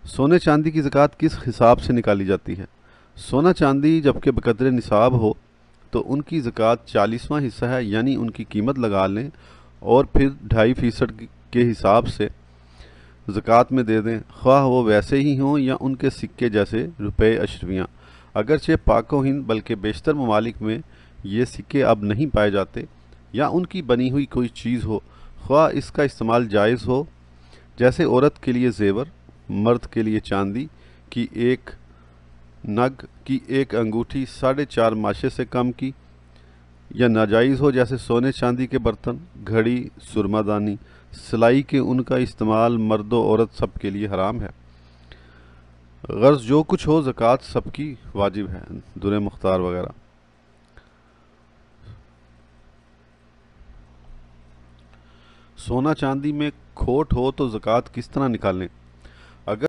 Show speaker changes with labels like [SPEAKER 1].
[SPEAKER 1] सोने चांदी की ज़कात किस हिसाब से निकाली जाती है? सोना चांदी जबकि बकदर निसाब हो तो उनकी ज़कात 40वां हिस्सा है, यानी उनकी कीमत लगा लें और फिर 2.5% के हिसाब से ज़कात में दे दें, ख्वाह वो वैसे ही हों या उनके सिक्के जैसे रुपए अशरफियाँ। अगरचे पाक व हिंद बल्कि बेशतर ममालिक में ये सिक्के अब नहीं पाए जाते या उनकी बनी हुई कोई चीज़ हो, ख्वाह इसका इस्तेमाल जायज़ हो, जैसे औरत के लिए ज़ेवर, मर्द के लिए चांदी की एक नग की एक अंगूठी 4.5 माशे से कम की, या नाजायज़ हो जैसे सोने चांदी के बर्तन, घड़ी, सुरमादानी, सिलाई के उनका इस्तेमाल मर्द व औरत सब के लिए हराम है। गर्ज जो कुछ हो ज़कात सबकी वाजिब है, दुर मुख्तार वगैरह। सोना चांदी में खोट हो तो ज़कात किस तरह निकालें?